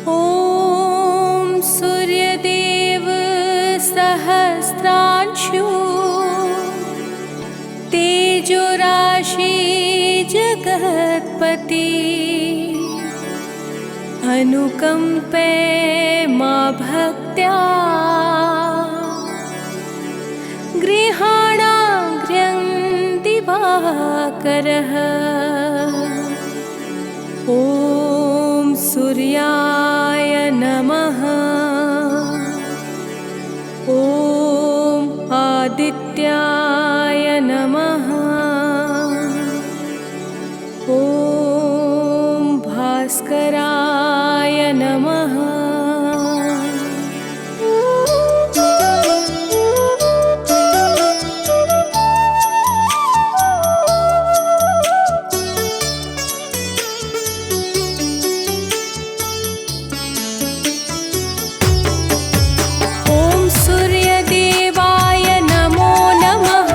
ॐ सूर्यदेव सहस्रांशु तेजोराशि जगत्पति अनुकंपे मा भक्त्या गृहाणाग्र्यं दिवाकरः। ॐ सूर्याय नमः। ॐ आदित्याय नमः। ॐ भास्कराय नमः। ॐ सूर्यदेवाय नमो नमः।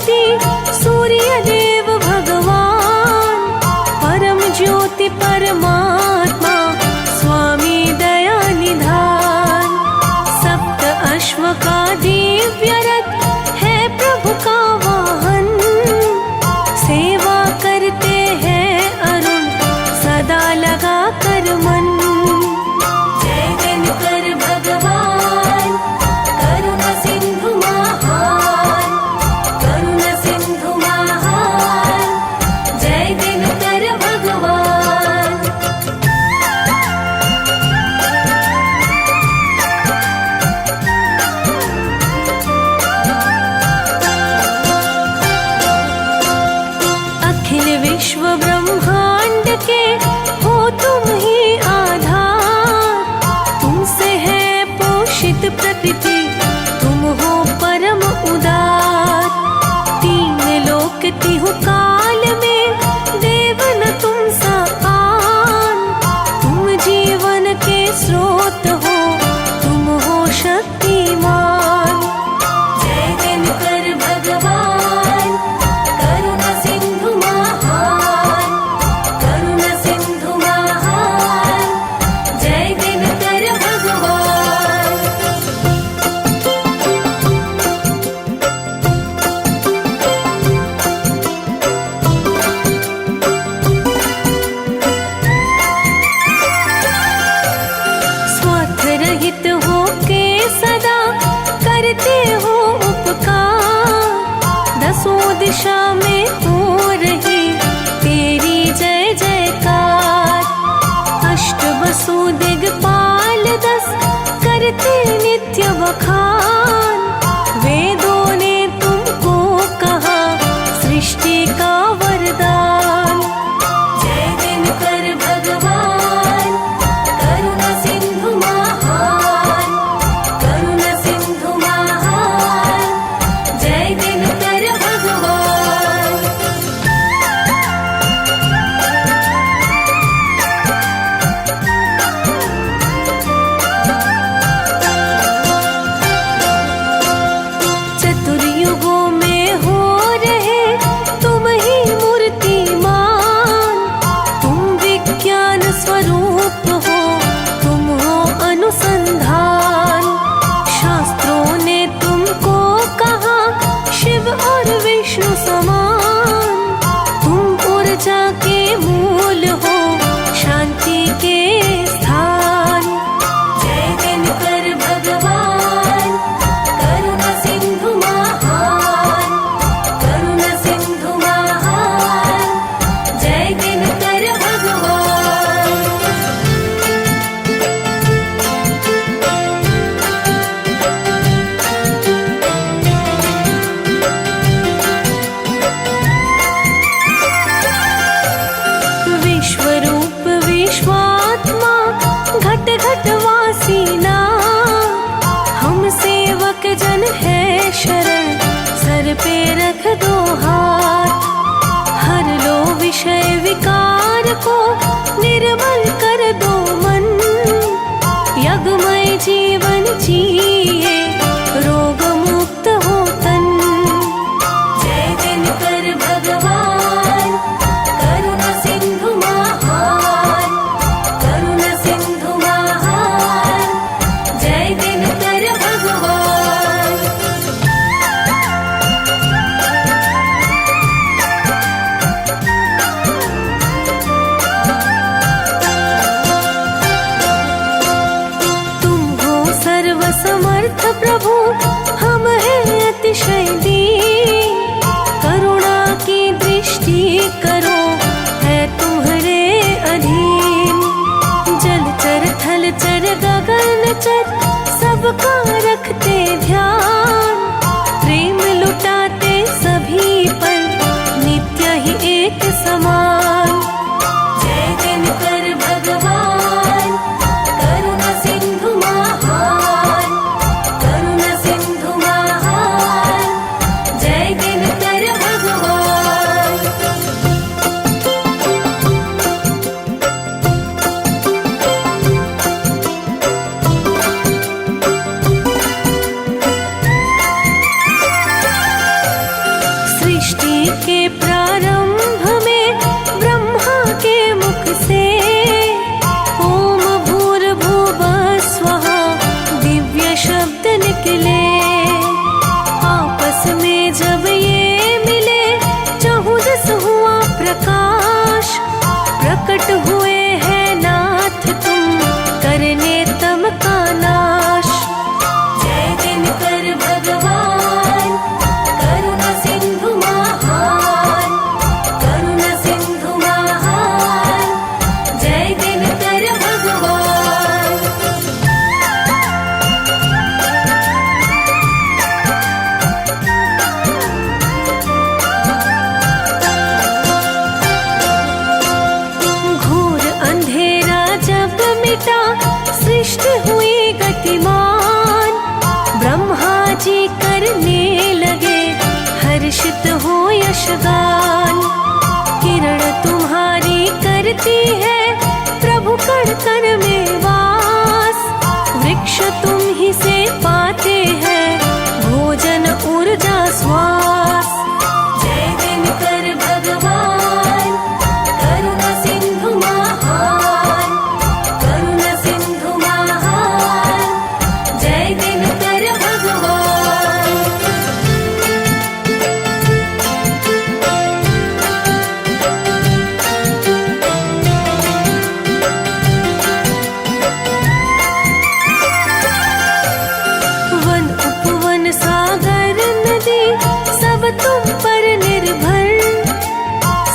प्रजापति सूर्यदेव भगवान, परम ज्योति परमात्मा स्वामी दया निधान। सप्त अश्व का दिव्य रथ है प्रभु का वाहन, सेवा करते हैं अरुण सदा लगा कर मन। जय दिनकर भगवान करुणा सिंधु महान, करुणा सिंधु महान, जय दिनकर भगवान। अखिल विश्व ब्रह्मांड के हो तुम ही आधार, तुमसे है पोषित प्रकृति, तुम हो परम उदार। तीन लोक तिहु काल में देव न तुम सा आन, तुम जीवन के स्रोत हो, तुम हो शक्तिमान। जय दिनकर भगवान करुणा सिंधु महान, करुणा सिंधु महान, जय दिनकर भगवान। स्वार्थ रहित हो के सदा करते हो उपकार, दसों दिशा में हो रही तेरी जय जयकार। अष्ट वसु दिग्पाल 10 करते नित्य बखान, वेदों ने तुमको कहा सृष्टि का वरदान। जय दिनकर भगवान करुणा सिंधु महान, करुणा सिंधु महान, जय दिनकर भगवान। चतुर्युगों में हो रहे तुम ही मूर्तिमान, तुम विज्ञान स्वरूप हो, तुम हो अनुसंधान। शास्त्रों ने तुमको कहा शिव और विष्णु समान, तुम ऊर्जा के मूल हो, शांति के स्थान। जय दिनकर भगवान करुणा सिंधु महान, करुणा सिंधु महान, जय दिनकर भगवान। विश्वरूप विश्वात्मा घट घट वासी नाम, हम सेवक जन है शरण, सर पे रख दो हाथ। हर लो विषय विकार को, निर्मल कर दो मन, यज्ञमय जीवन जिए, रोग मुक्त हो तन। जय दिनकर भगवान करुणा सिंधु महान, करुणा सिंधु महान, जय दिनकर भगवान। तुम हो सर्वसमर्थ प्रभु, हम हैं अतिशय दीन, करुणा की दृष्टि करो, है तुम्हारे अधीन। जलचर थलचर गगनचर सबका रखते ध्यान, प्रेम लुटाते सभी पर, नित्य ही एक समान। जय दिनकर भगवान करुणा सिंधु महान, करुणा सिंधु महान, जय दिनकर भगवान। घटा सृष्टि हुई गतिमान। ब्रह्मा जी करने लगे हर्षित हो यशगान। किरण तुम्हारी करती है प्रभु कण कण में वास। वृक्ष तुम ही से पाते हैं भोजन ऊर्जा श्वास। जय दिनकर भगवान करुणा सिंधु महान। करुणा सिंधु महान जय दिनकर भगवान। वन उपवन सागर नदी सब तुम पर निर्भर।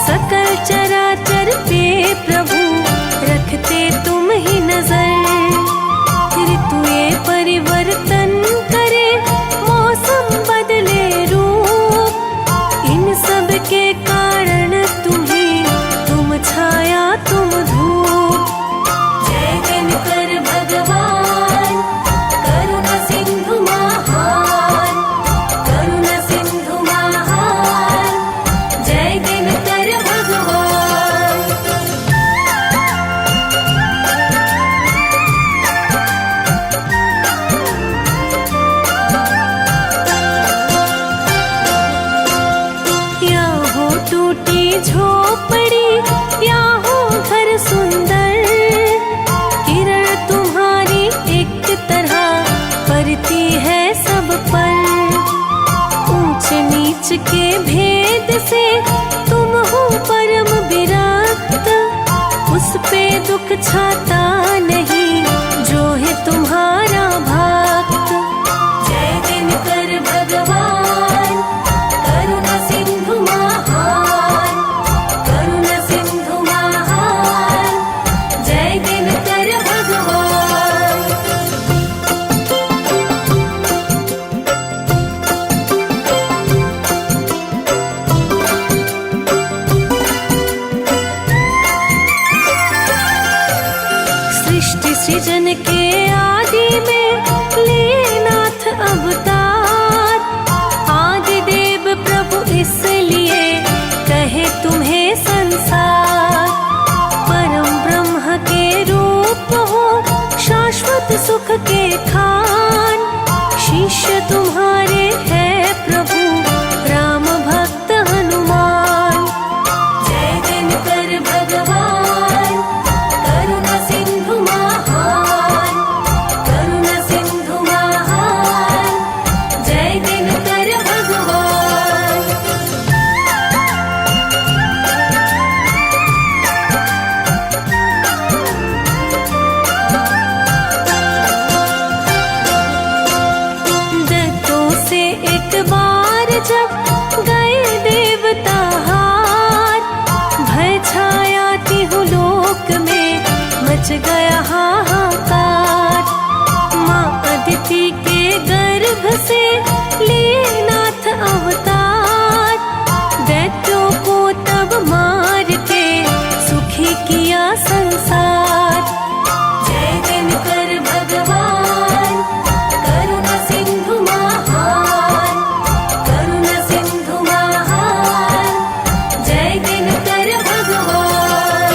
सकल चराचर पे प्रभु रखते तुम ही नजर। ऋतुए परिवर्तन करे मौसम बदले रूप। इन सब के कारण तुम ही, तुम छाया तुम धूप। जय दिनकर भगवान करुणा सिंधु महान। करुणा सिंधु महान जय दिनकर भगवान। या हो टूटी झोपड़ी या हो घर सुंदर। किरण तुम्हारी एक तरह पड़ती है सब पर। ऊंच नीच के भेद से तुम हो परम विरक्त। उस पे दुख छाता नहीं जो है तुम्हारा भक्त। जय दिनकर भगवान करुणा सिंधु महान। करुणा सिंधु महान जय दिनकर भगवान। सृष्टि सृजन के आदि में लिए नाथ अवतार। आदि देव प्रभु इसलिए कहे तुम्हें संसार। परम ब्रह्म के रूप हो शाश्वत सुख के खान। शिष्य तुम्हारे है प्रभु राम भक्त हनुमान। जय दिनकर भगवान करुणा सिंधु महान। करुणा सिंधु महान जय दिनकर भगवान। दत्तों से एक बार जब गए देवता हार। भय छाया तिहु लोक में मच गया हाहाकार। माँ अदिति के गर्भ से लिए नाथ अवतार। दैत्यों को तब मार के सुखी किया संसार। जय दिनकर भगवान करुणा सिंधु महान। करुणा सिंधु महान जय दिनकर भगवान।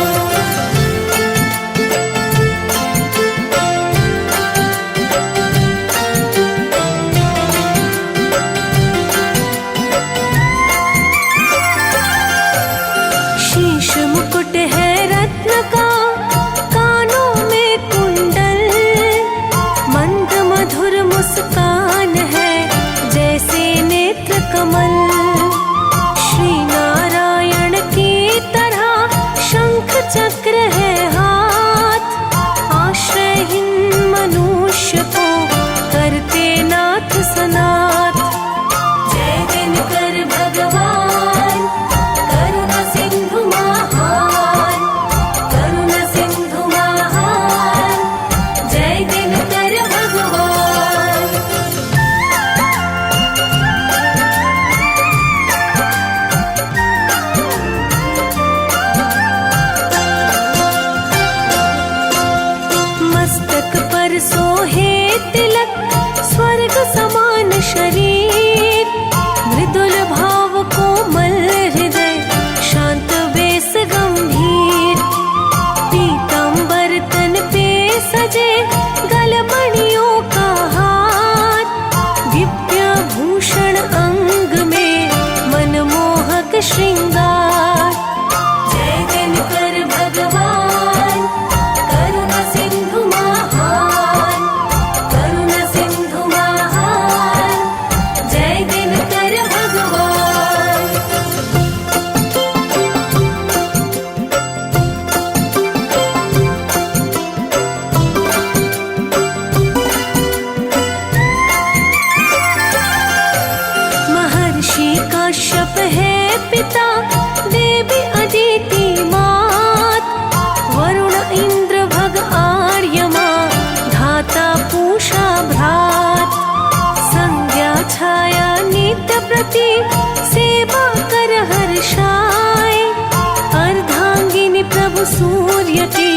सूर्य की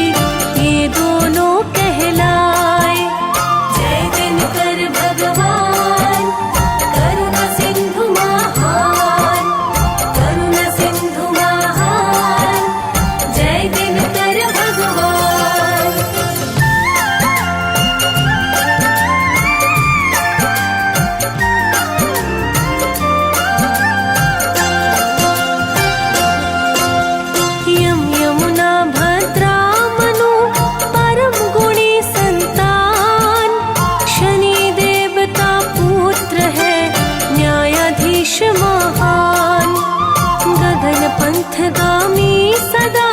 ये दोनों कहलाए। जय दिनकर भगवान करुणा सिंधु महान, करुणा सिंधु महान, जय दिनकर भगवान। यम यमुना भद्रा मनु परम गुणी संतान, शनि देवता पुत्र है न्यायाधीश महान। गगन पंथगामी सदा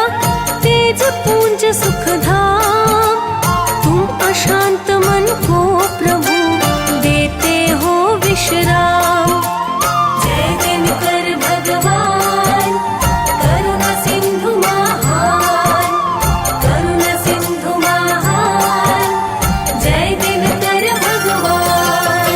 तेज पुंज सुख धाम, तुम अशांत मन को प्रभु देते हो विश्राम। जय दिनकर भगवान करुणा सिंधु महान, करुणा सिंधु महान, जय दिनकर भगवान।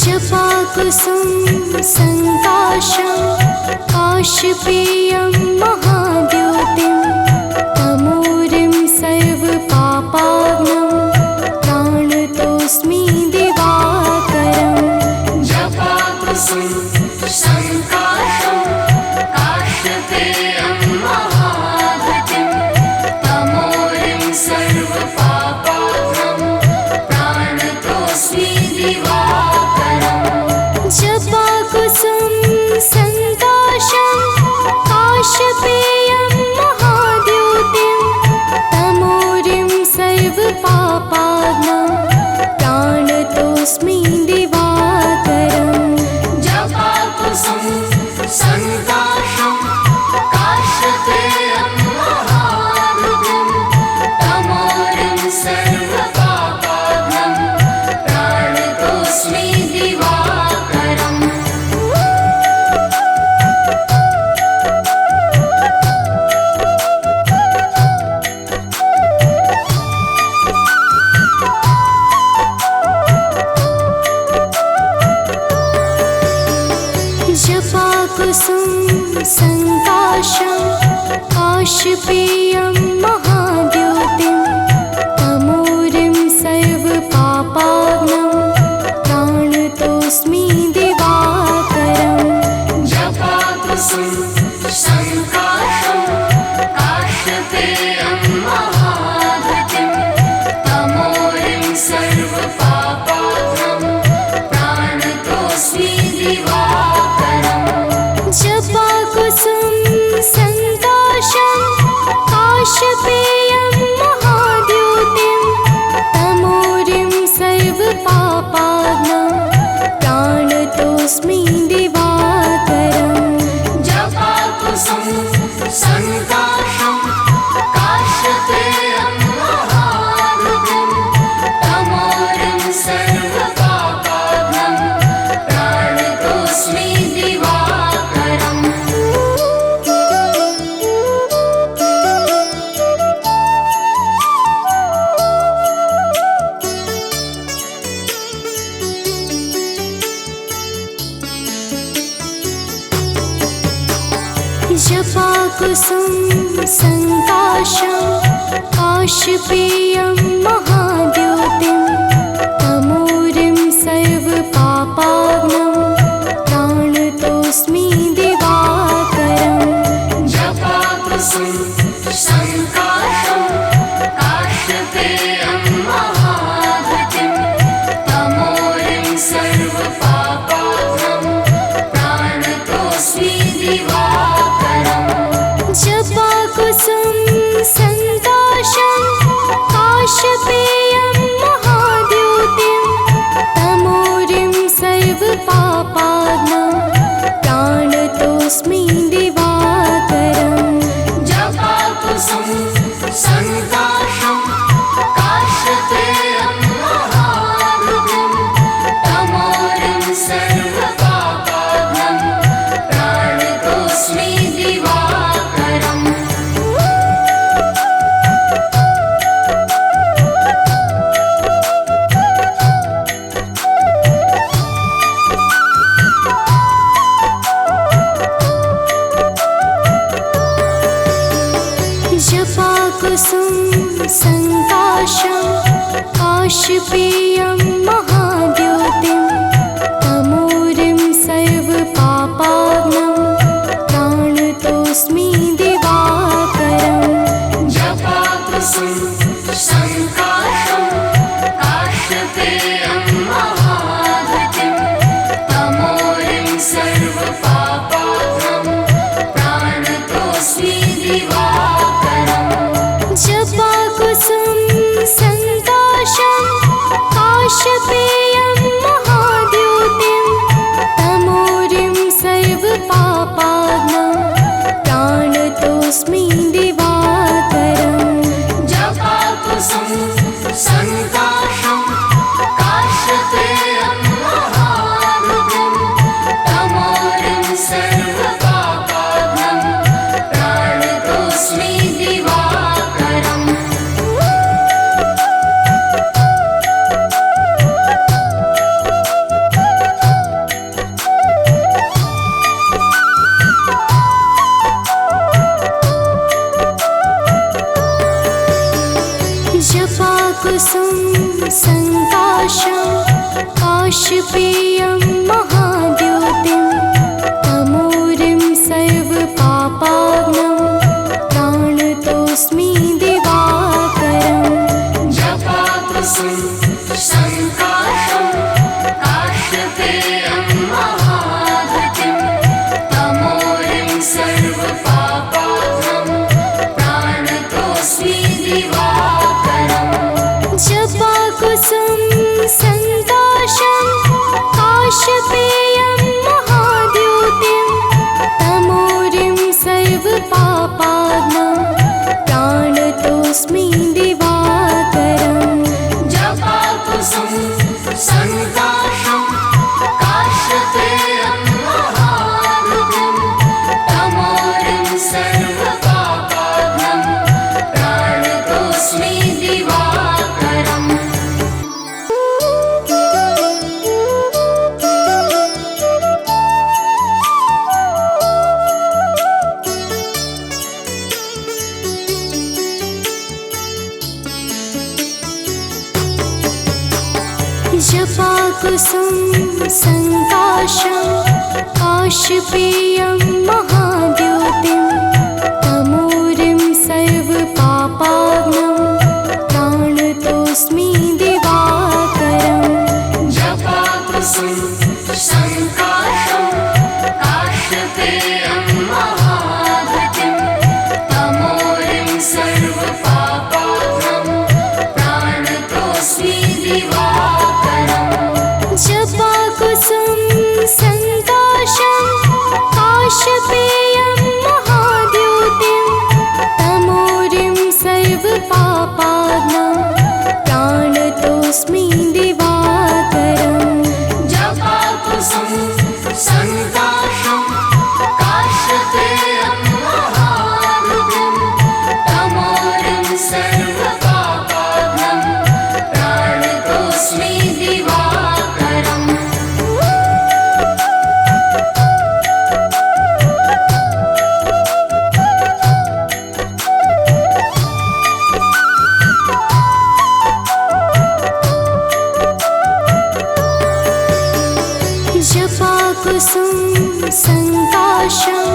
जपाकुसुम संकाशं काशपेयं महाद्योतिं तमोरिं सर्वपापाग्नं प्राणतोऽस्मि दिवाकरम् जपाकुसुम संकाशं काशपेयं महाद्योतिं तमोरिं सर्वपापाग्नं प्राणतोऽस्मि दिवाकरम् जपाकुसुम संकाशं काशपेयं महाद्योतिं तमोरिं सर्वपापाग्नं प्राणतोऽस्मि दिवाकरम् जपाकुसुम संकाशं काशपेयं महाद्योतिं तमोरिं सर्वपापाग्नं प्राणतोऽस्मि दिवाकरम् जपाकुसुम संकाशं काशपेयं महाद्योतिं तमोरिं सर्वपापाग्नं प्राणतोऽस्मि दिवाकरम् जपाकुसुम संकाशं काशपेयं महाद्योतिं तमोरिं सर्वपापाग्नं प्राणतोऽस्मि दिवाकरम् जपाकुसुम संकाशं काशपेयं महाद्योतिं तमोरिं सर्वपापाग्नं प्राणतोऽस्मि दिवाकरम् जपाकुसुम संकाशं काशपेयं महाद्योतिं तमोरिं सर्वपापाग्नं प्राणतोऽस्मि दिवाकरम् जपाकुसुम संकाशं काशपेयं महाद्योतिं तमोरिं सर्वपापाग्नं प्राणतोऽस्मि दिवाकरम् जपाकुसुम संकाशं काशपेयं महाद्योतिं तमोरिं सर्वपापाग्नं प्राणतोऽस्मि दिवाकरम् जपाकुसुम संकाशं काशपेयं महाद्योतिं तमोरिं सर्वपापाग्नं प्राणतोऽस्मि दिवाकरम् जपाकुसुम संकाशं काशपेयं महाद्योतिं तमोरिं सर्वपापाग्नं प्राणतोऽस्मि दिवाकरम् जपाकुसुम संकाशं काशपेयं महाद्योतिं तमोरिं सर्वपापाग्नं प्राणतोऽस्मि दिवाकरम् जपाकुसुम संकाशं काशपेयं महाद्योतिं तमोरिं सर्वपापाग्नं प्राणतोऽस्मि दिवाकरम् जपाकुसुम संकाशं काशपेयं महाद्योतिं तमोरिं सर्वपापाग्नं प्राणतोऽस्मि दिवाकरम् जपाकुसुम संकाशं काशपेयं महाद्योतिं तमोरिं सर्वपापाग्नं प्राणतोऽस्मि दिवाकरम् जपाकुसुम संकाशं काशपेयं महाद्युतिं तमोरिं सर्वपापाग्नं प्राणतोऽस्मि दिवाकरम् जपाकुसुम संकाशं काशपेयं महाद्युतिं तमोरिं सर्वपापाग्नं प्राणतोऽस्मि दिवाकरम् जपाकुसुम संकाशं काशपेयं महाद्युतिं तमोरिं सर्वपापाग्नं प्राणतोऽस्मि दिवाकरम् जपाकुसुम संकाशं काशपेयं महाद्युतिं तमोरिं सर्वपापाग्नं प्राणतोऽस्मि दिवाकरम् जपाकुसुम संकाशं काशपेयं महाद्युतिं तमोरिं सर्वपापाग्नं प्राणतोऽस्मि दिवाकरम् जपाकुसुम संकाशं काशपेयं महाद्युतिं तमोरिं सर्वपापाग्नं प्राणतोऽस्मि दिवाकरम् जपाकुसुम संकाशं काशपेयं महाद्युतिं तमोरिं सर्वपापाग्नं प्राणतोऽस्मि दिवाकरम् जपाकुसुम संकाशं काशपेयं महाद्युतिं तमोरिं सर्वपापाग्नं प्राणतोऽस्मि दिवाकरम् जपाकुसुम संकाशं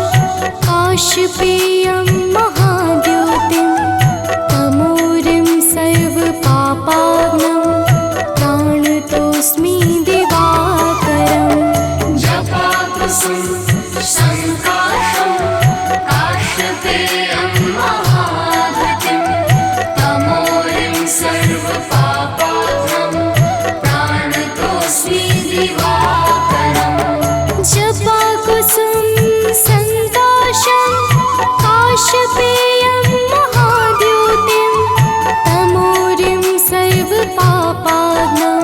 काशपेयं महाद्युतिं तमोरिं सर्वपापाग्नं प्राणतोऽस्मि दिवाकरम् जपाकुसुम संकाशं काशपेयं महाद्युतिं तमोरिं सर्वपापाग्नं प्राणतोऽस्मि दिवाकरम् जपाकुसुम संकाशं काशपेयं महाद्युतिं तमोरिं सर्वपापाग्नं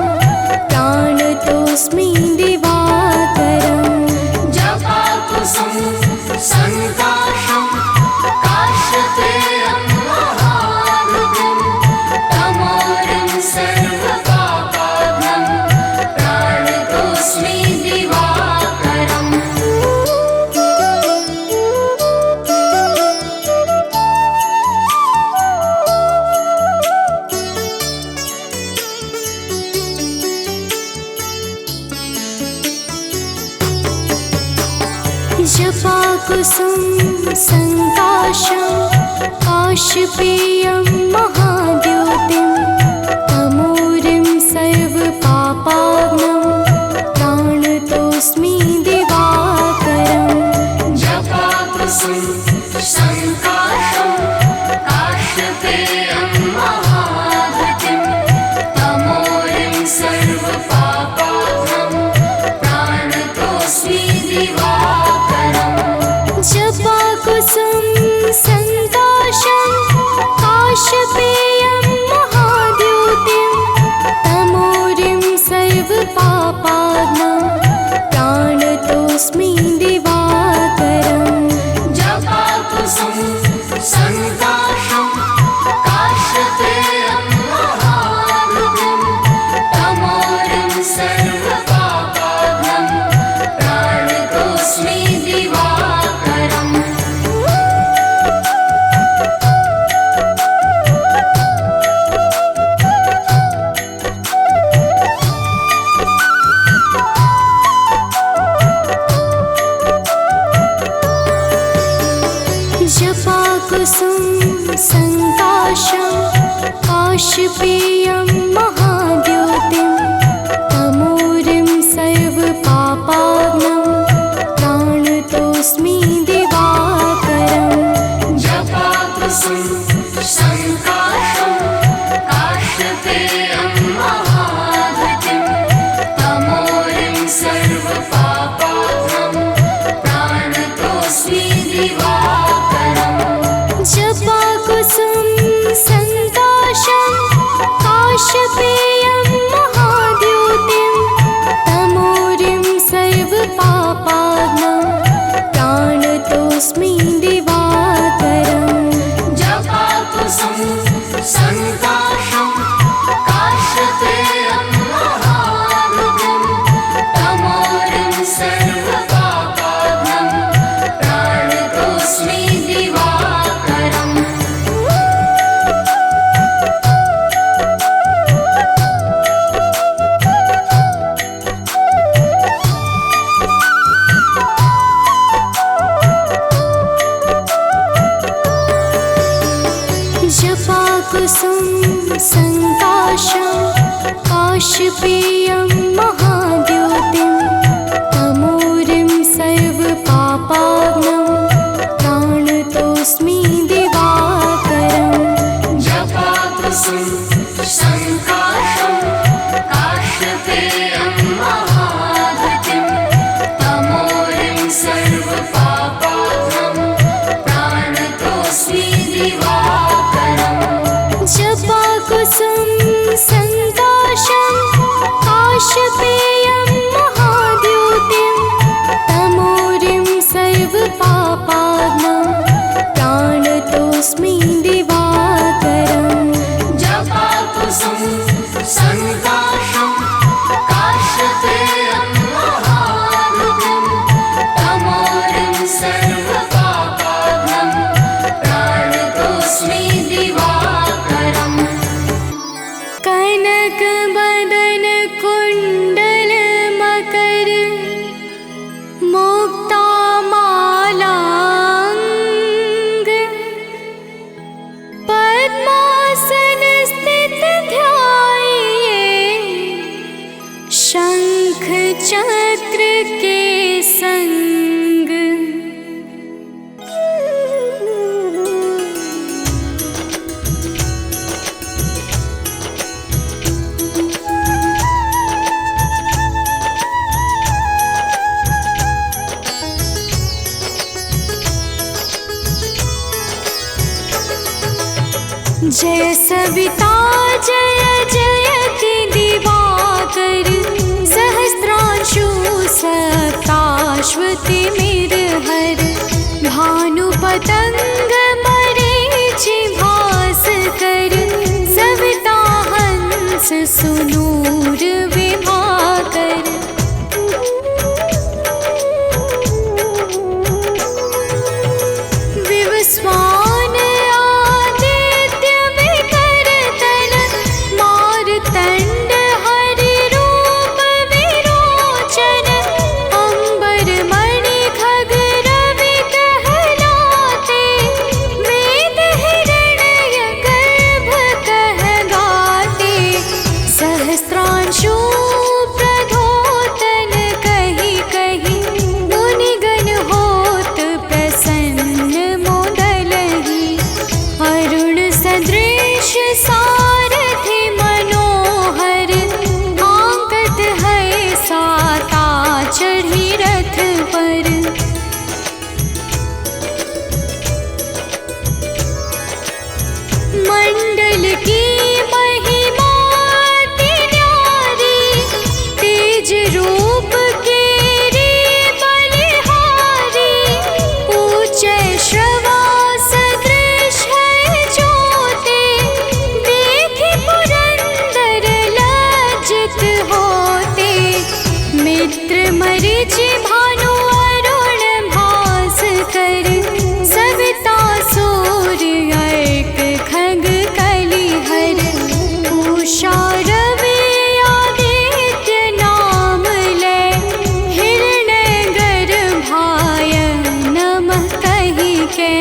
प्राणतोऽस्मि दिवाकरम् जपाकुसुम संकाशं काशपेयं महाद्युतिं तमोरिं सर्वपापाग्नं प्राणतोऽस्मि दिवाकरम् जपाकुसुम संकाशं काशपेयं महाद्युतिं तमोरिं सर्वपापाग्नं प्राणतोऽस्मि दिवाकरम् जपाकुसुम संकाशं काशपेयं महाद्युतिं तमोरिं सर्वपापाग्नं प्राणतोऽस्मि दिवाकरम् जपाकुसुम संकाशं काशपेयं महाद्युतिं काशपेयं महाद्योतिं तमोरिं सर्वपापाग्नं प्राणतोऽस्मि दिवाकरम् जपाकुसुम संकाशं काश्यपेयं महाधृतिं तमोरिं सर्वपापाग्नं प्राणतोऽस्मि दिवाकरम् जपाकुसुम संकाशं काशपेयं महाद्योतिं तमोरिं सर्वपापाग्नं प्राणतोऽस्मि दिवाकरम् जपाकुसुम संकाशं काश्यपेयं महाधृतिं तमोरिं सर्वपापाग्नं प्राणतोऽस्मि दिवाकरम् जपाकुसुम संकाशं काशपेयं महाद्योतिं तमोरिं सर्वपापाग्नं प्राणतोऽस्मि दिवाकरम् जपाकुसुम संकाशं काश्यपेयं महाधृतिं तमोरिं सर्वपापाग्नं प्राणतोऽस्मि दिवाकरम् जपाकुसुम संकाशं काशपेयं महाद्योतिं तमोरिं सर्वपापाग्नं प्राणतोऽस्मि दिवाकरम् जपाकुसुम संकाशं काश्यपेयं महाधृतिं तमोरिं सर्वपापाग्नं प्राणतोऽस्मि दिवाकरम् कनक बदन कुंडल मकर मुक्ता मालांग पद्मासन स्थित ध्याये शंख चक्र के संग जय सविता जय जयति दिवाकर सहस्रांशु सप्ताश्वति मिरहर भानुपतंग मरीचि भास्कर सविता हंस सुनूर विभाकर विवस्वान आदित्य विकरतन मारतंड हरि रूप विरोचन अंबर मणि खग रवि कहलाते वेद हिरण्य गर्भ कह गाते सहस्रांशु प्रधोतन कही कही मुनिगण होत प्रसन्न मोदलहि अरुण सदृश सारथि मनोहर आंकत है साता चढ़ी रथ पर मंडल की महिमा अति न्यारी तेज रूप के रे बलिहारी ऊंचे श्रवा सदृश है ज्योति देखि पुरंदर लज्जित होते मित्र मरीचि भानु अरुण भास्कर सविता सूर्य अर्क खग कलिहर उषा रवि आदित्य नाम ले हिरण्य गर्भाय नमः कहि के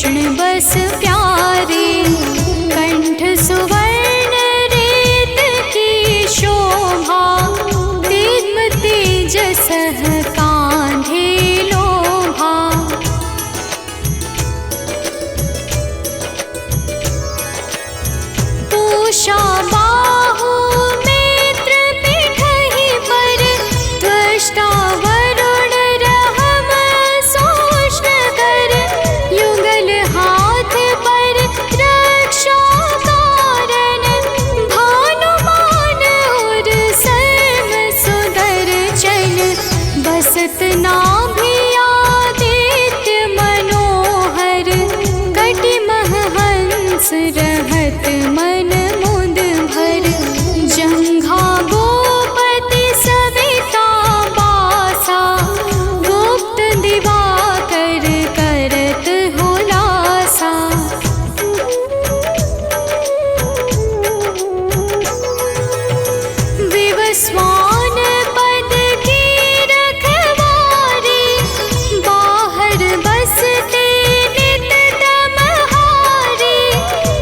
कृष्ण बस प्यारे। कंठ सुवर्ण रेत की शोभा, दिव्य तेजस कांधे लोभा। पूषा बाहु नेत्र पिठहि पर, त्वष्टा वरुण रहम सोष्ण कर। युगल हाथ पर रक्षा कारण, भानुमान और सर्व सुदर्शन। बसत नाभि आदित्य मनोहर, कटि मह हंस रहत मन मुद भर। जंघा गोपति सविता बासा, गुप्त दिवाकर करत हुलासा। विवस्वान पद की रखवारी, बाहर बसते नित तमहारी।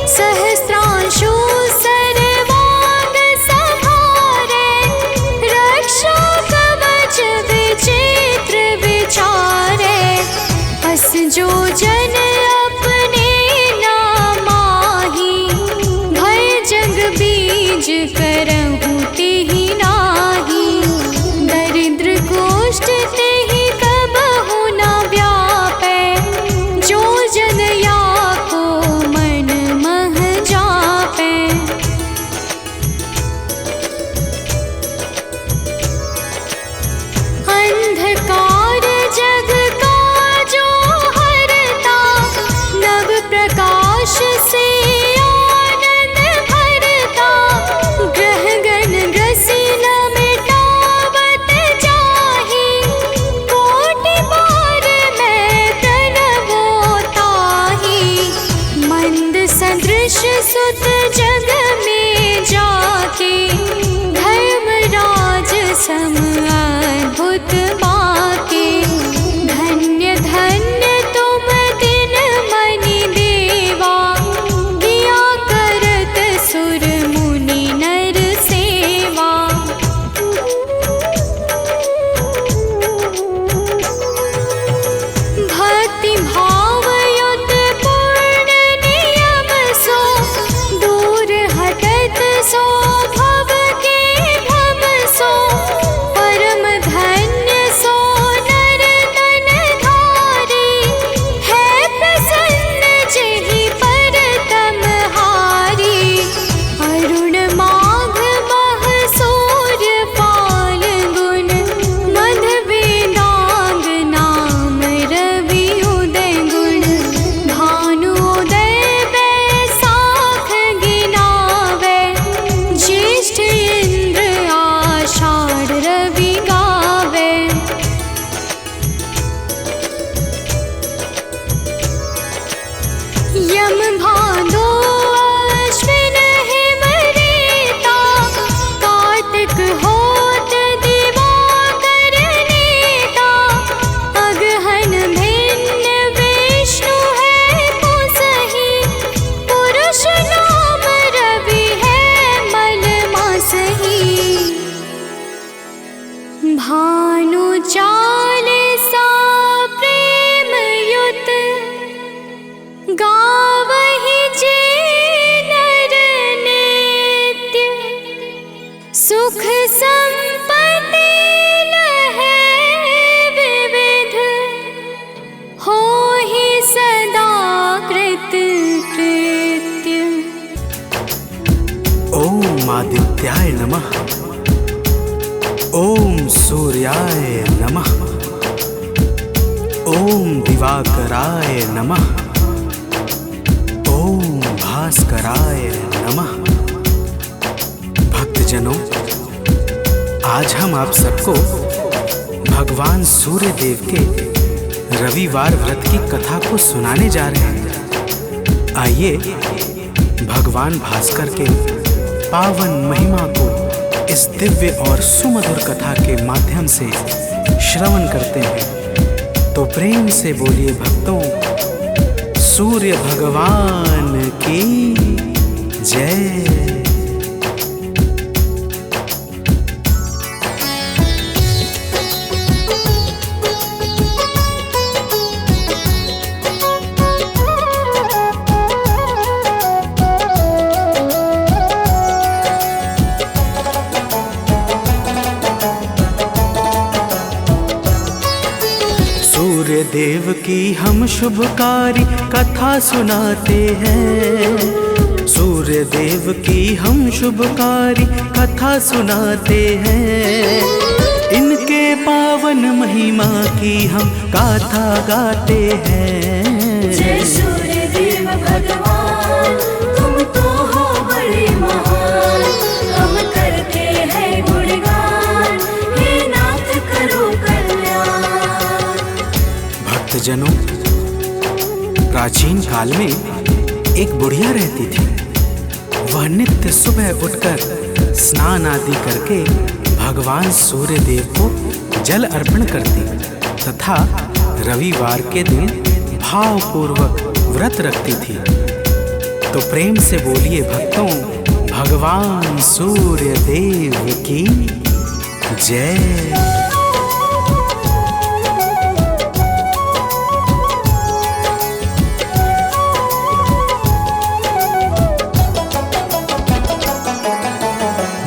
सहस्त्रांशु सर्वांग संहारे, रक्षा कवच विचित्र विचारे। अस जो जन अपने नामाही, भय जग बीज करहु तेहि नाही। दरिद्र कोष्ठ तेहि कबहु न व्यापै, जो जन या को मन मह जापै। अंधकार जग का जो हरता, नव प्रकाश से आनंद भरता। ग्रह गण ग्रसी न मिटावत जाहि, कोटि बार मैं प्रणवो ताहि। मंद सदृश सुत जग में जाके, धर्मराज सम अद्भुत बाके। धन्य धन्य तुम दिन मनि देवा, किया करत सुर मुनि नर सेवा। भक्ति भाव युत पूर्ण नियम सो, दूर हटत सो भव के भव सो। परम धन्य सो नर तन धारी, है प्रसन्न जेहि पर तमहारी। अरुण माघ मह सूर्य फाल्गुन, मध वेदांग नाम रवि उदय गुण। भानुदय बैसाख गिनावै, ज्येष्ठ इंद्र आषाढ़ रवि गावै। यम भादो अश्विन हिम रेता, कार्तिक होत दिवाकर नेता। अगहन भिन्न विष्णु है पुसहि, पुरुष नाम रवि है मल मासहि। भानु चालीसा प्रेम युत, गावहि जे नर नित्य। सुख संपत्ति लहै विविध, होहि सदा कृत कृत्य। ओम आदित्याय नमः, ओम सूर्याय नमः, ओम दिवाकराय नमः, ओम भास्कराय नमः। भक्तजनों, आज हम आप सबको भगवान सूर्य देव के रविवार व्रत की कथा को सुनाने जा रहे हैं। आइए भगवान भास्कर के पावन महिमा को इस दिव्य और सुमधुर कथा के माध्यम से श्रवण करते हैं। तो प्रेम से बोलिए भक्तों, सूर्य भगवान की जय। सूर्य देव की हम शुभकारी कथा सुनाते हैं। सूर्य देव की हम शुभकारी कथा सुनाते हैं। इनके पावन महिमा की हम गाथा गाते हैं। जय सूर्य देव भगवान, तुम तो हो बड़े महान, हम करते हैं गुणगान, हे नाथ करो कल्याण। भक्तजनों, प्राचीन काल में एक बुढ़िया रहती थी। वह नित्य सुबह उठकर स्नान आदि करके भगवान सूर्य देव को जल अर्पण करती तथा रविवार के दिन भावपूर्वक व्रत रखती थी। तो प्रेम से बोलिए भक्तों, भगवान सूर्य देव की जय।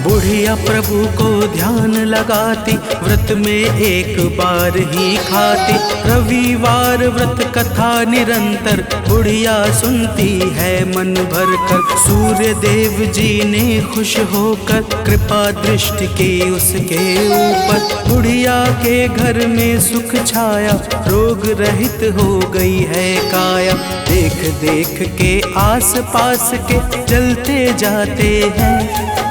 बुढ़िया प्रभु को ध्यान लगाती, व्रत में एक बार ही खाती। रविवार व्रत कथा निरंतर बुढ़िया सुनती है मन भर कर। सूर्य देव जी ने खुश होकर कृपा दृष्टि की उसके ऊपर। बुढ़िया के घर में सुख छाया, रोग रहित हो गई है काया। देख देख के आस पास के जलते जाते हैं,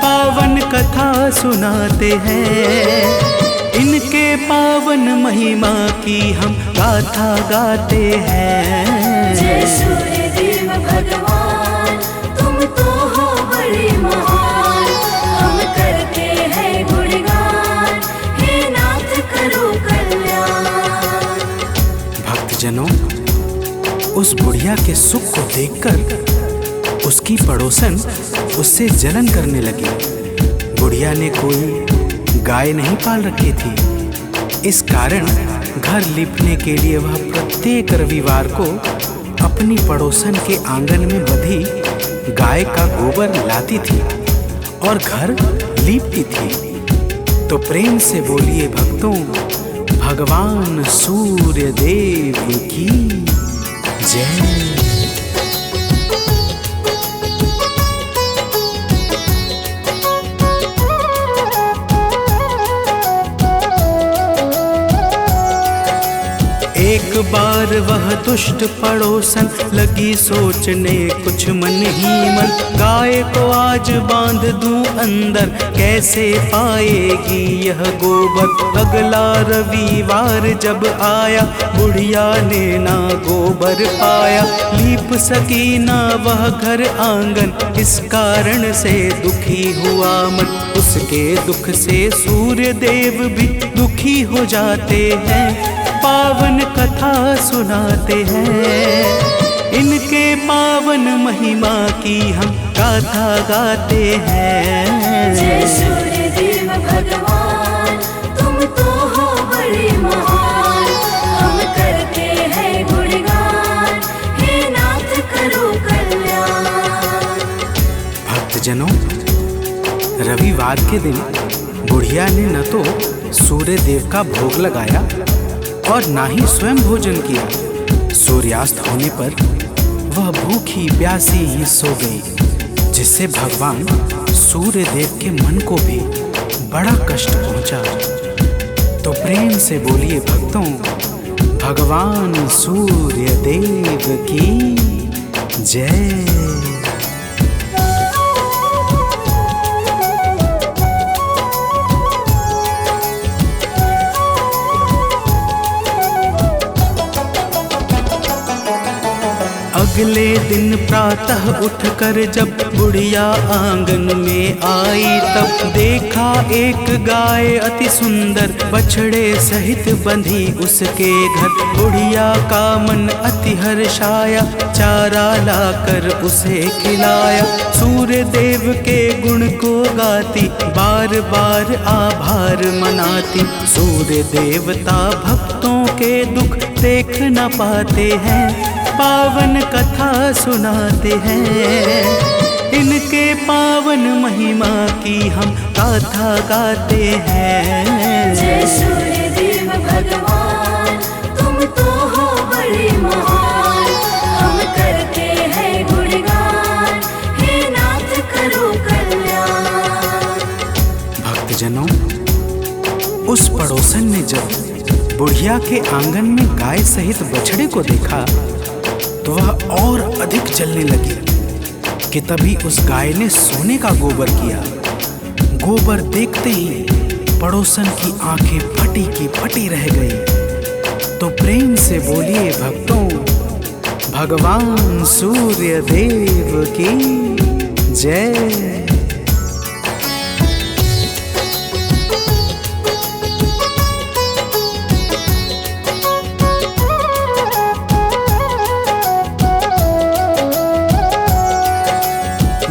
पावन कथा सुनाते हैं। इनके पावन महिमा की हम गाथा गाते हैं। जय सूर्य देव भगवान, तुम तो हो बड़े महान, हम करते हैं गुणगान, हे नाथ करो कल्याण। भक्तजनों, उस बुढ़िया के सुख को देखकर उसकी पड़ोसन उससे जलन करने लगी। बुढ़िया ने कोई गाय नहीं पाल रखी थी। इस कारण घर लीपने के लिए वह प्रत्येक रविवार को अपनी पड़ोसन के आंगन में बंधी गाय का गोबर लाती थी और घर लीपती थी। तो प्रेम से बोलिए भक्तों, भगवान सूर्य देव की जय। एक बार वह दुष्ट पड़ोसन लगी सोचने कुछ मन ही मन। गाय को आज बांध दूं अंदर, कैसे पाएगी यह गोबर। अगला रविवार जब आया, बुढ़िया ने ना गोबर पाया। लीप सकी ना वह घर आंगन, इस कारण से दुखी हुआ मन। उसके दुख से सूर्य देव भी दुखी हो जाते हैं, पावन कथा सुनाते हैं। इनके पावन महिमा की हम गाथा गाते हैं। जय सूर्य देव भगवान, तुम तो हो बड़े महान, हम करते हैं गुणगान, हे नाथ करो कल्याण। भक्तजनों, रविवार के दिन बुढ़िया ने न तो सूर्य देव का भोग लगाया और ना ही स्वयं भोजन किया। सूर्यास्त होने पर वह भूखी प्यासी ही सो गई, जिससे भगवान सूर्य देव के मन को भी बड़ा कष्ट पहुंचा। तो प्रेम से बोलिए भक्तों, भगवान सूर्य देव की जय। अगले दिन प्रातः उठकर जब बुढ़िया आंगन में आई, तब देखा एक गाय अति सुंदर बछड़े सहित बंधी उसके घर। बुढ़िया का मन अति हर्षाया, चारा लाकर उसे खिलाया। सूर्य देव के गुण को गाती, बार बार आभार मनाती। सूर्य देवता भक्तों के दुख देख न पाते हैं, पावन कथा सुनाते हैं। इनके पावन महिमा की हम गाथा गाते हैं। जय सूर्य देव भगवान, तुम तो हो बड़े महान। हम करते हैं गुणगान, हे नाथ करो कल्याण। भक्तजनों, उस पड़ोसन ने जब बुढ़िया के आंगन में गाय सहित बछड़े को देखा तो वह और अधिक जलने लगी कि तभी उस गाय ने सोने का गोबर किया। गोबर देखते ही पड़ोसन की आंखें फटी की फटी रह गई। तो प्रेम से बोलिए भक्तों, भगवान सूर्य देव की जय।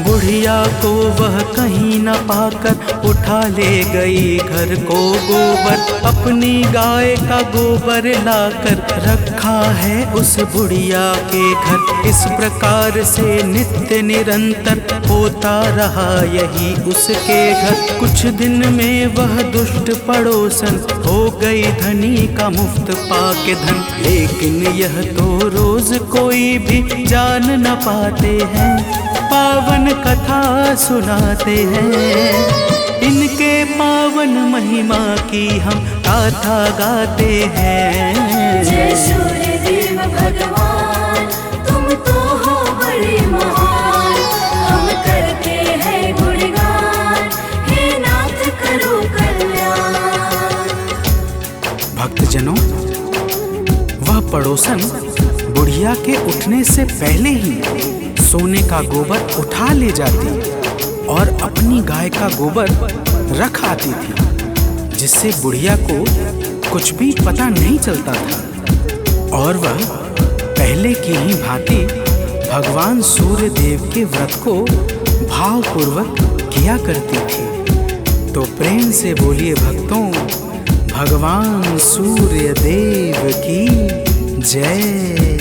बुढ़िया को वह कहीं न पाकर उठा ले गई घर को गोबर। अपनी गाय का गोबर लाकर रखा है उस बुढ़िया के घर। इस प्रकार से नित्य निरंतर होता रहा यही उसके घर। कुछ दिन में वह दुष्ट पड़ोसन हो गई धनी का मुफ्त पाके धन। लेकिन यह तो रोज कोई भी जान न पाते हैं, पावन कथा सुनाते हैं। इनके पावन महिमा की हम गाथा गाते हैं। जय सूर्य देव भगवान, तुम तो हो बड़े महान। हम करते हैं गुणगान, हे नाथ करो कल्याण। भक्तजनों, वह पड़ोसन बुढ़िया के उठने से पहले ही सोने का गोबर उठा ले जाती और अपनी गाय का गोबर रख आती थी, जिससे बुढ़िया को कुछ भी पता नहीं चलता था। और वह पहले की ही भांति भगवान सूर्य देव के व्रत को भावपूर्वक किया करती थी। तो प्रेम से बोलिए भक्तों, भगवान सूर्य देव की जय।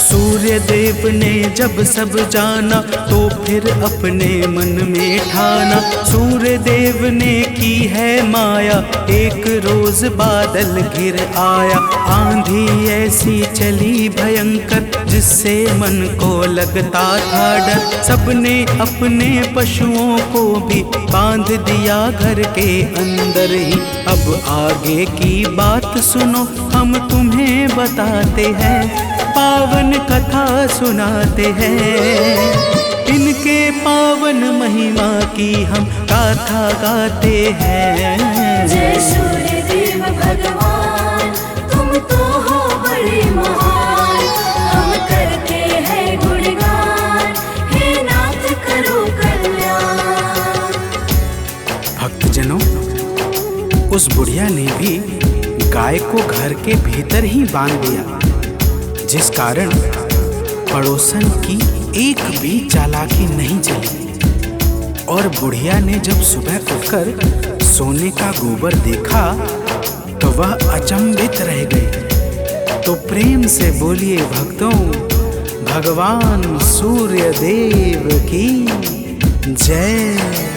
सूर्य देव ने जब सब जाना तो फिर अपने मन में ठाना। सूर्य देव ने की है माया, एक रोज बादल घिर आया। आंधी ऐसी चली भयंकर जिससे मन को लगता था डर। सबने अपने पशुओं को भी बांध दिया घर के अंदर ही। अब आगे की बात सुनो, हम तुम्हें बताते हैं, पावन कथा सुनाते हैं। इनके पावन महिमा की हम गाथा गाते हैं। जय सूर्य देव भगवान, तुम तो हो बड़े महान। हम करते हैं गुणगान, हे नाथ करो कल्याण। भक्तजनों, उस बुढ़िया ने भी गाय को घर के भीतर ही बांध दिया, जिस कारण पड़ोसन की एक भी चालाकी नहीं चली। और बुढ़िया ने जब सुबह उठकर सोने का गोबर देखा तो वह अचंभित रह गई। तो प्रेम से बोलिए भक्तों, भगवान सूर्य देव की जय।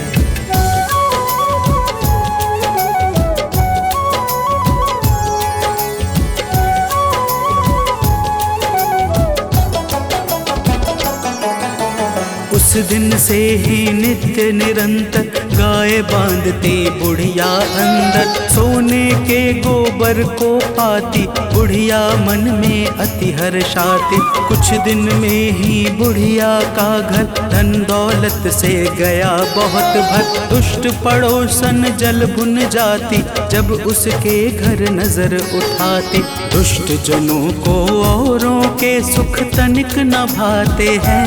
उस दिन से ही नित्य निरंतर गाय बांधती बुढ़िया अंदर, सोने के गोबर को पाती बुढ़िया मन में अति हर्षाती। कुछ दिन में ही बुढ़िया का घर धन दौलत से गया बहुत भर। दुष्ट पड़ोसन जल भुन जाती जब उसके घर नजर उठाती। दुष्ट जनों को औरों के सुख तनिक न भाते हैं,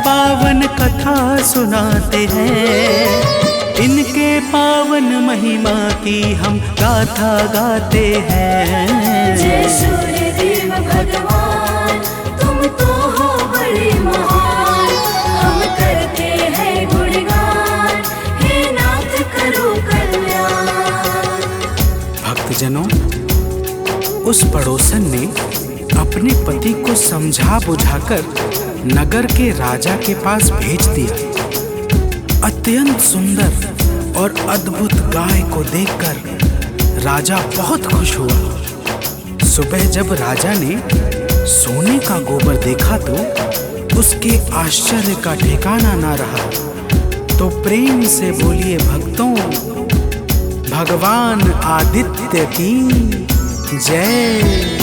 पावन कथा सुनाते हैं। इनके पावन महिमा की हम गाथा गाते हैं। जय सूर्यदेव भगवान, तुम तो हो बड़े महान। हम करते हैं गुणगान, हे नाथ करो कल्याण। भक्तजनों, उस पड़ोसन ने अपने पति को समझा बुझाकर नगर के राजा के पास भेज दिया। अत्यंत सुंदर और अद्भुत गाय को देखकर राजा बहुत खुश हुआ। सुबह जब राजा ने सोने का गोबर देखा तो उसके आश्चर्य का ठिकाना ना रहा। तो प्रेम से बोलिए भक्तों, भगवान आदित्य की जय।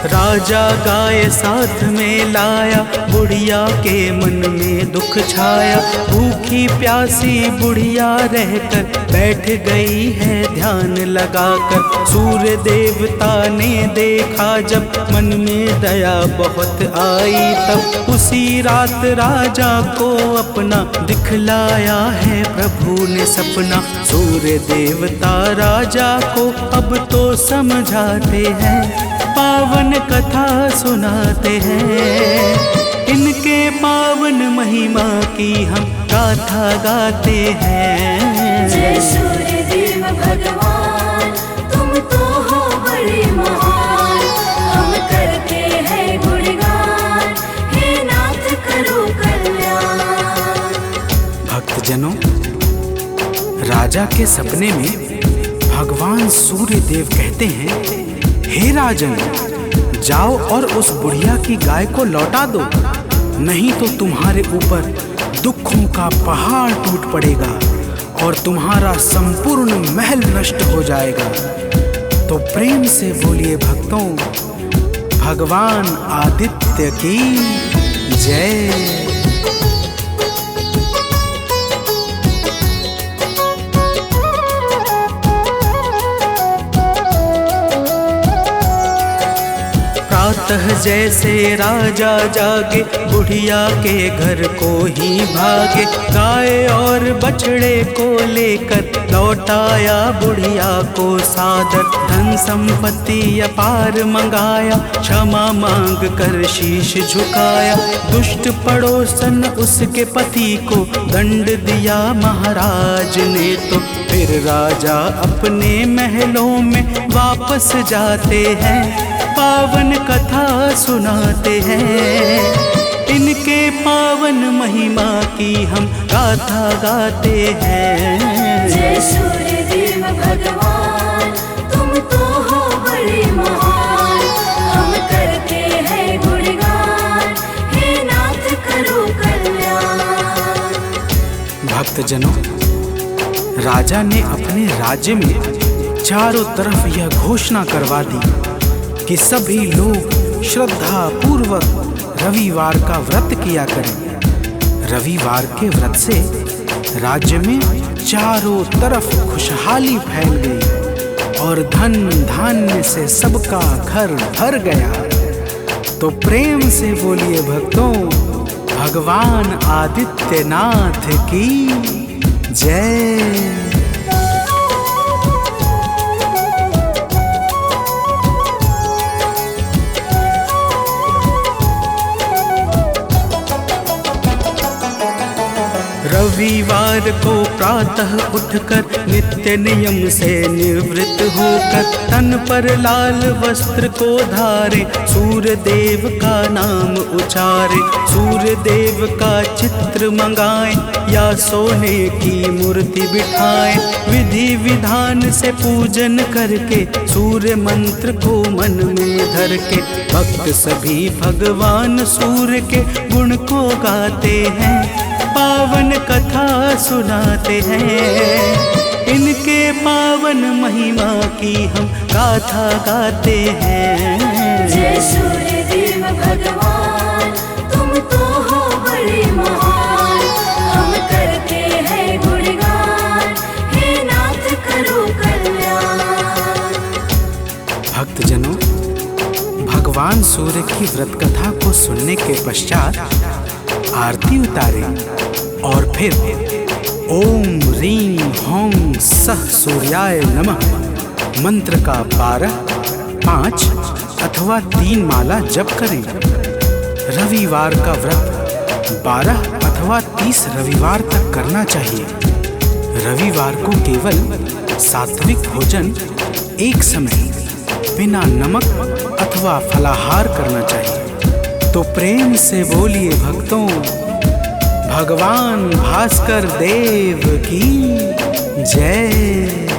राजा गाय साथ में लाया, बुढ़िया के मन में दुख छाया। भूखी प्यासी बुढ़िया रहकर बैठ गई है ध्यान लगाकर। सूर्य देवता ने देखा जब मन में दया बहुत आई, तब उसी रात राजा को अपना दिखलाया है प्रभु ने सपना। सूर्य देवता राजा को अब तो समझाते हैं, पावन कथा सुनाते हैं। इनके पावन महिमा की हम गाथा गाते हैं। जय सूर्यदेव भगवान, तुम तो हो बड़े महान। हम करते हैं गुणगान, हे नाथ करो कल्याण। भक्तजनों, राजा के सपने में भगवान सूर्य देव कहते हैं, हे राजन, जाओ और उस बुढ़िया की गाय को लौटा दो, नहीं तो तुम्हारे ऊपर दुखों का पहाड़ टूट पड़ेगा और तुम्हारा संपूर्ण महल नष्ट हो जाएगा। तो प्रेम से बोलिए भक्तों, भगवान आदित्य की जय। प्रातः जैसे राजा जागे, बुढ़िया के घर को ही भागे। गाय और बछड़े को लेकर लौटाया बुढ़िया को सादर। धन संपत्ति अपार मंगाया, क्षमा मांग कर शीश झुकाया। दुष्ट पड़ोसन उसके पति को दंड दिया महाराज ने। तो फिर राजा अपने महलों में वापस जाते हैं, पावन कथा सुनाते हैं। इनके पावन महिमा की हम गाथा गाते हैं। जय सूर्यदेव भगवान, तुम तो हो बड़े महान। हम करते हैं गुणगान, हे नाथ करो कल्याण। भक्तजनों, राजा ने अपने राज्य में चारों तरफ यह घोषणा करवा दी कि सभी लोग श्रद्धा पूर्वक रविवार का व्रत किया करें। रविवार के व्रत से राज्य में चारों तरफ खुशहाली फैल गई और धन धान्य से सबका घर भर गया। तो प्रेम से बोलिए भक्तों, भगवान आदित्यनाथ की जय। रविवार को प्रातः उठकर नित्य नियम से निवृत्त होकर तन पर लाल वस्त्र को धारे, सूर्य देव का नाम उचारे। सूर्य देव का चित्र मंगाए या सोने की मूर्ति बिठाए, विधि विधान से पूजन करके सूर्य मंत्र को मन में धर के भक्त सभी भगवान सूर्य के गुण को गाते हैं, पावन कथा सुनाते हैं। इनके पावन महिमा की हम गाथा गाते हैं। जय सूर्य देव भगवान, तुम तो हो बड़े महान, हम करते हैं गुणगान, हे नाथ करो कल्याण। भक्तजनों, भगवान सूर्य की व्रत कथा को सुनने के पश्चात आरती उतारे और फिर ओम ह्रीं हौं सः सूर्याय नमः मंत्र का 12, 5 अथवा 3 माला जप करें। रविवार का व्रत 12 अथवा 30 रविवार तक करना चाहिए। रविवार को केवल सात्विक भोजन एक समय बिना नमक अथवा फलाहार करना चाहिए। तो प्रेम से बोलिए भक्तों, भगवान भास्कर देव की जय।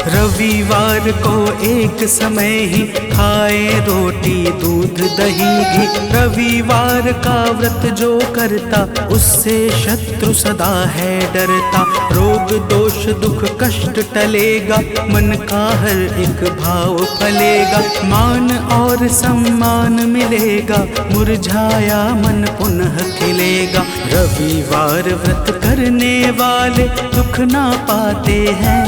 रविवार को एक समय ही खाए रोटी दूध दही घी। रविवार का व्रत जो करता उससे शत्रु सदा है डरता। रोग दोष दुख कष्ट टलेगा, मन का हर एक भाव फलेगा। मान और सम्मान मिलेगा, मुरझाया मन पुनः खिलेगा। रविवार व्रत करने वाले दुख ना पाते हैं,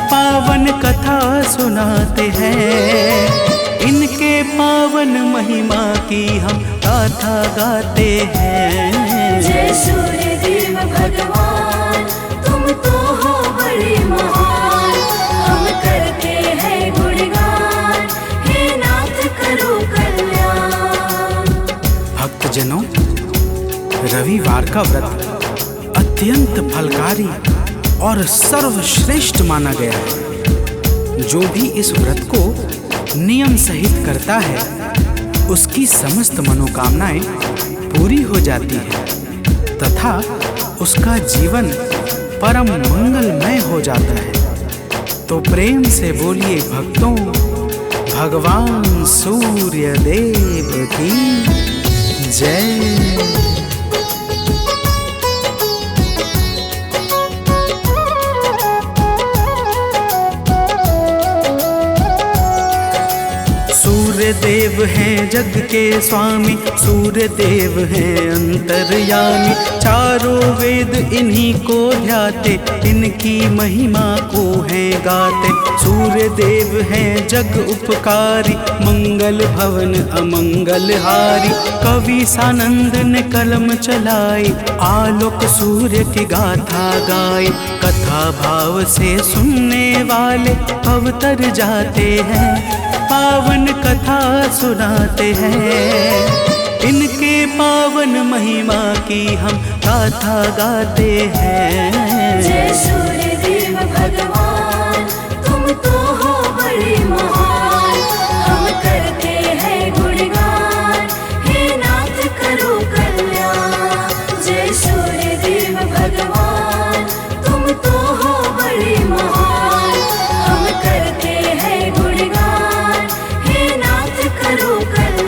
पावन कथा सुनाते हैं। इनके पावन महिमा की हम गाथा गाते हैं। जय सूर्य देव भगवान, तुम तो हो बड़े महान, हम करते हैं गुणगान, हे नाथ करो कल्याण। भक्तजनों, रविवार का व्रत अत्यंत फलकारी और सर्वश्रेष्ठ माना गया है। जो भी इस व्रत को नियम सहित करता है उसकी समस्त मनोकामनाएं पूरी हो जाती है तथा उसका जीवन परम मंगलमय हो जाता है। तो प्रेम से बोलिए भक्तों, भगवान सूर्य देव की जय। सूर्य देव हैं जग के स्वामी, सूर्य देव हैं अंतर्यामी। चारों वेद इन्हीं को ध्याते, इनकी महिमा को हैं गाते। सूर्य देव हैं जग उपकारी, मंगल भवन अमंगल हारी। कवि सानंद ने कलम चलाई, आलोक सूर्य की गाथा गाई। कथा भाव से सुनने वाले अवतर जाते हैं, पावन कथा सुनाते हैं। इनके पावन महिमा की हम गाथा गाते हैं। जय सूर्य देव भगवान, तुम तो हो बड़े महान, हम करते हैं गुणगान, हे नाथ करो कल्याण। जय सूर्य देव भगवान, तुम तो हो बड़े महान, हम करते हैं गुणगान, हे नाथ करो कल्याण।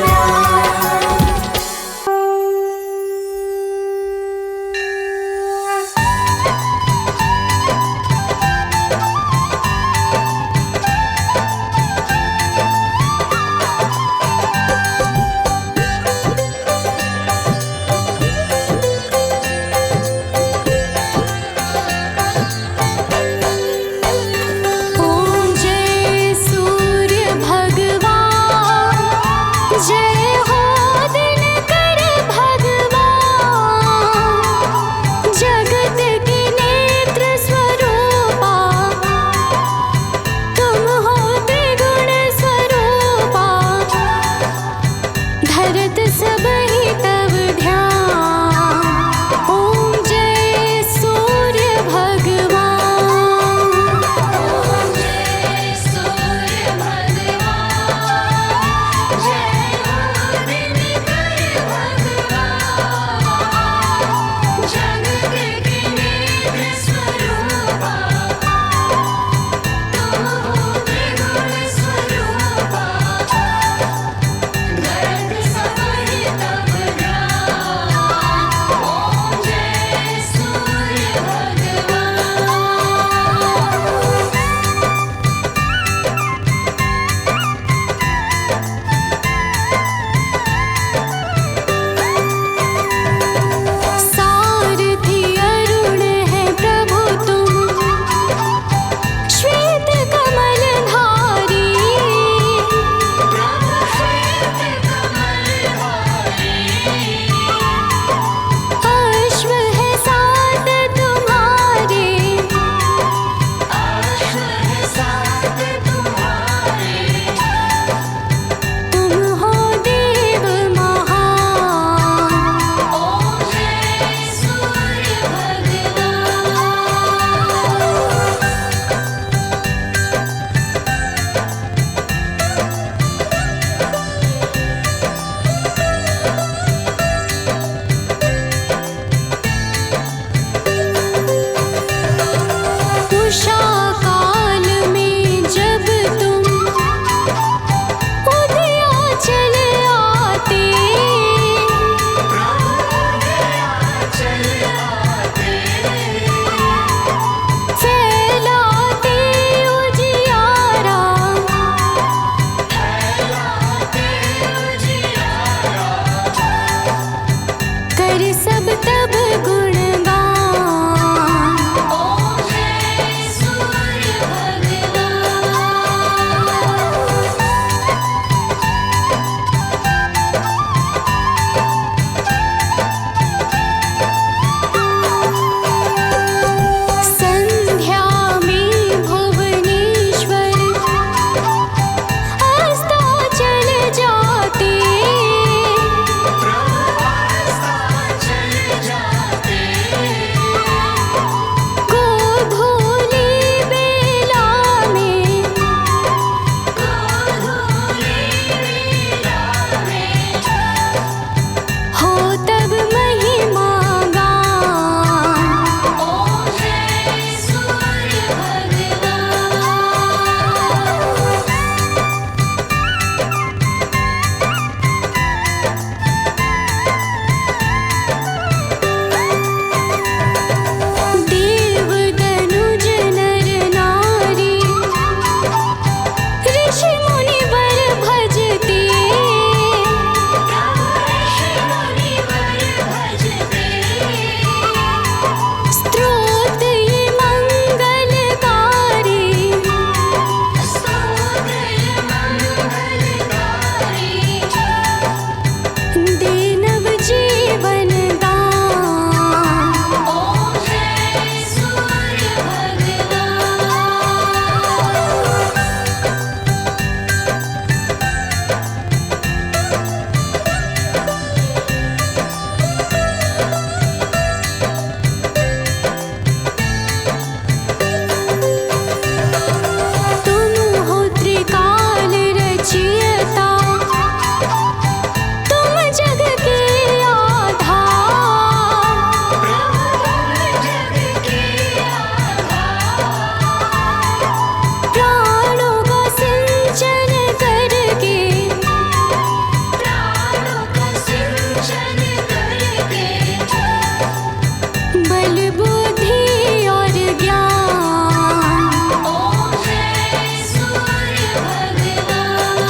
बल बुद्धि और ज्ञान। ओम जय सूर्य भगवान।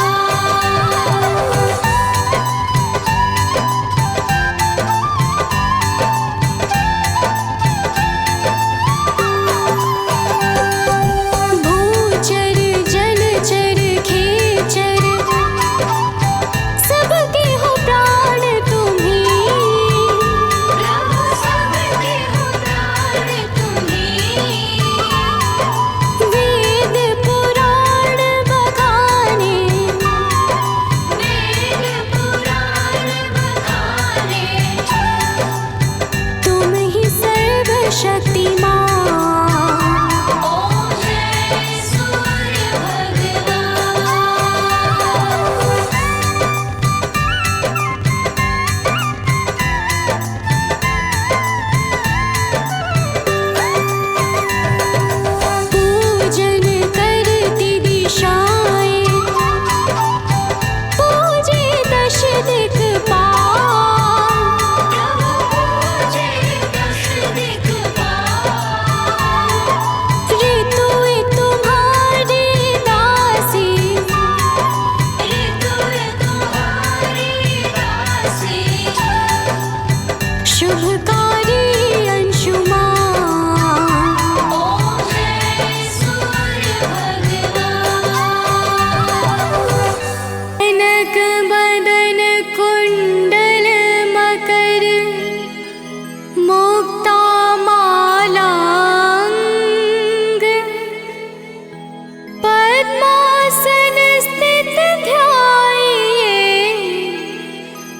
भूचर जलचर खेचर सबके हो प्राण तुम्हीं। प्रभु सबके हो प्राण तुम्हीं। वेद पुराण बखाने वेद पुराण बखाने। तुम ही सर्वशक्तिमान। ओम जय सूर्य भगवान। पूजन करती दिशाएं पूजे दश दिक्पाल। प्रभु पूजे दश दिक्पाल। ऋतुए तुम्हारी दासी ऋतुए तुम्हारी दासी। शुभकारी अंशुमान। ओम जय सूर्य भगवान। कनक बदन कुंडल मकर मुक्ता मालांग। पद्मासन स्थित ध्याये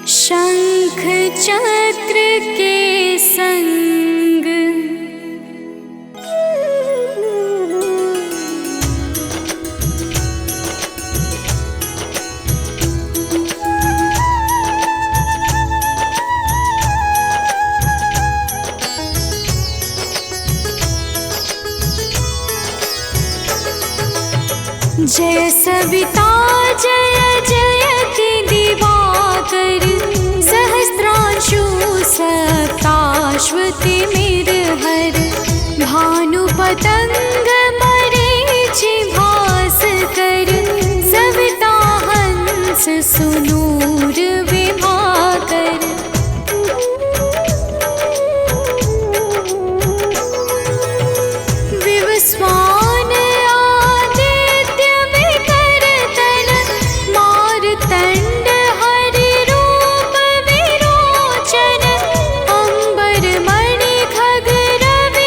शंख चक्र के संग। जय सविता जय जयति दिवाकर। सहस्रांशु सप्ताश्वति मिरहर। भानु पतंग मरीचि भास्कर। सविता हंस सुनूर विभाकर। विवस्वान आदित्य विकर्तन। मारतंड हरि रूप विरोचन। अंबर मणि खग रवि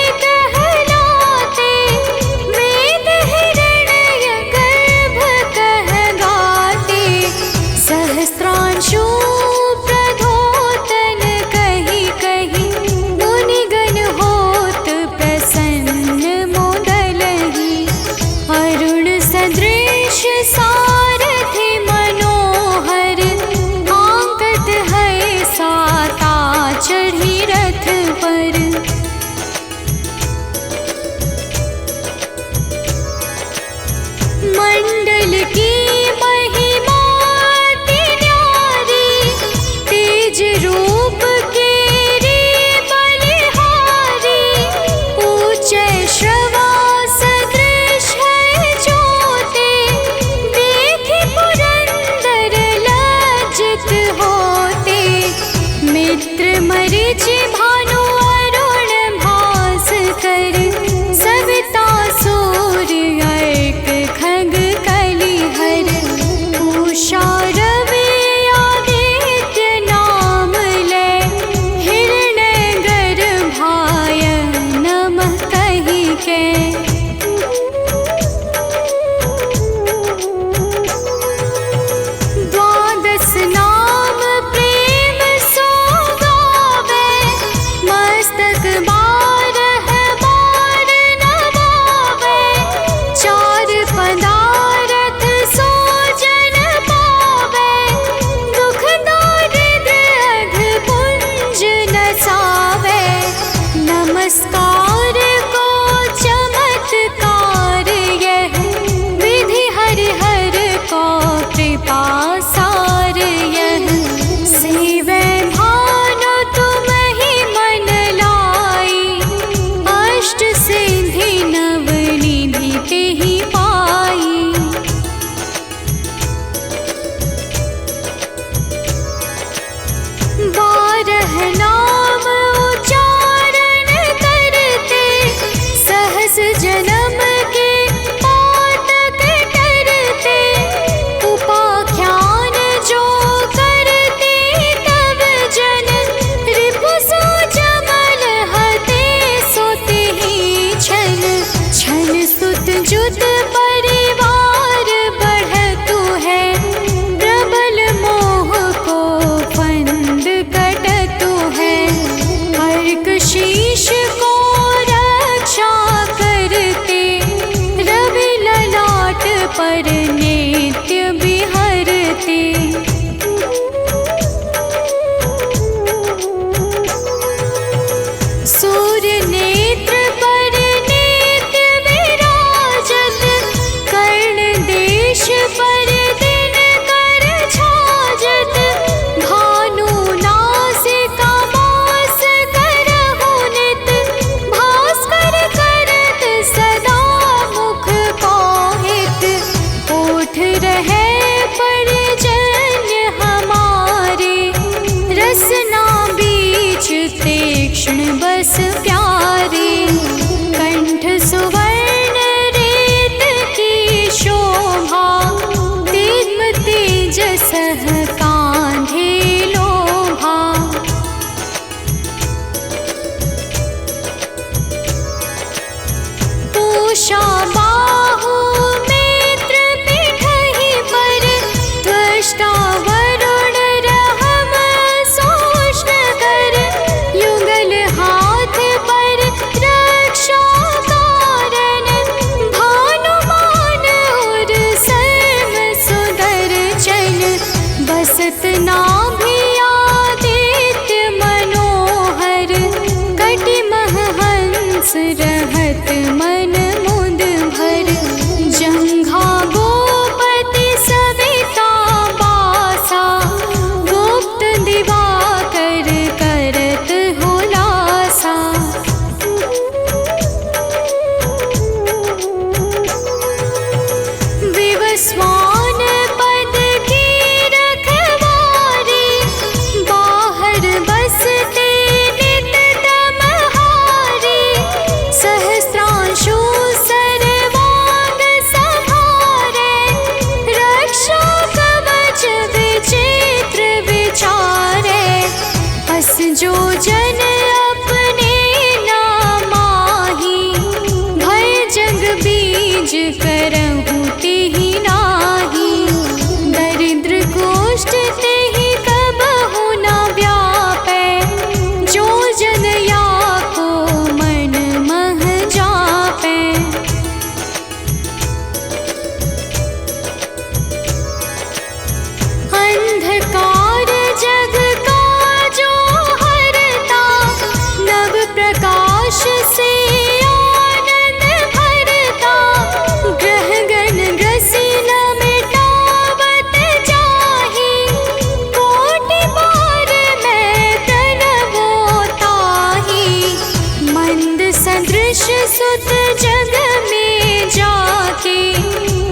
सुत जग में जाके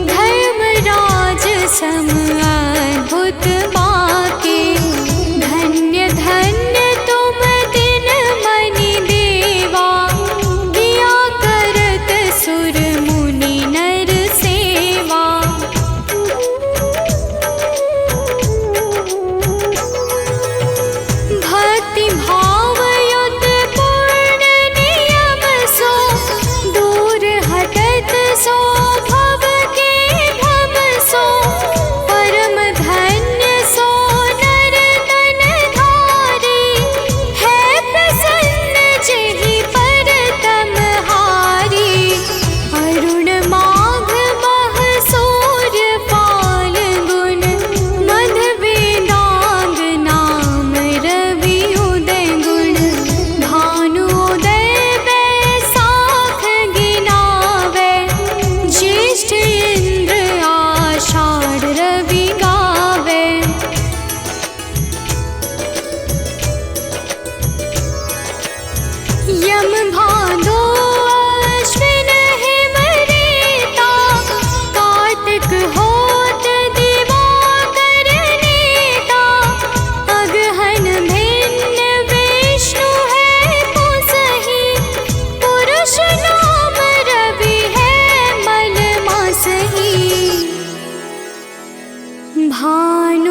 धर्मराज सम अद्भुत बाके। धन्य धन्य तुम दिन मनि देवा, किया करत सुर मुनि नर सेवा। भक्ति भाव युत पूर्ण नियम सो, दूर हटत सो भव के भव सो। परम धन्य सो नर तन धारी, है प्रसन्न जेहि पर तम हारी। अरुण माघ मह सूर्य फाल्गुन, मध वेदांग नाम रवि उदय गुण। भानु उदय बैसाख गिनावे, ज्येष्ठ इंद्र आषाढ़ रवि गावे। यम भादो अश्विन हिम रेता, कार्तिक होत दिवाकर नेता। अगहन भिन्न विष्णु है पुसहि, पुरुष नाम रवि है मल मासहि। भानु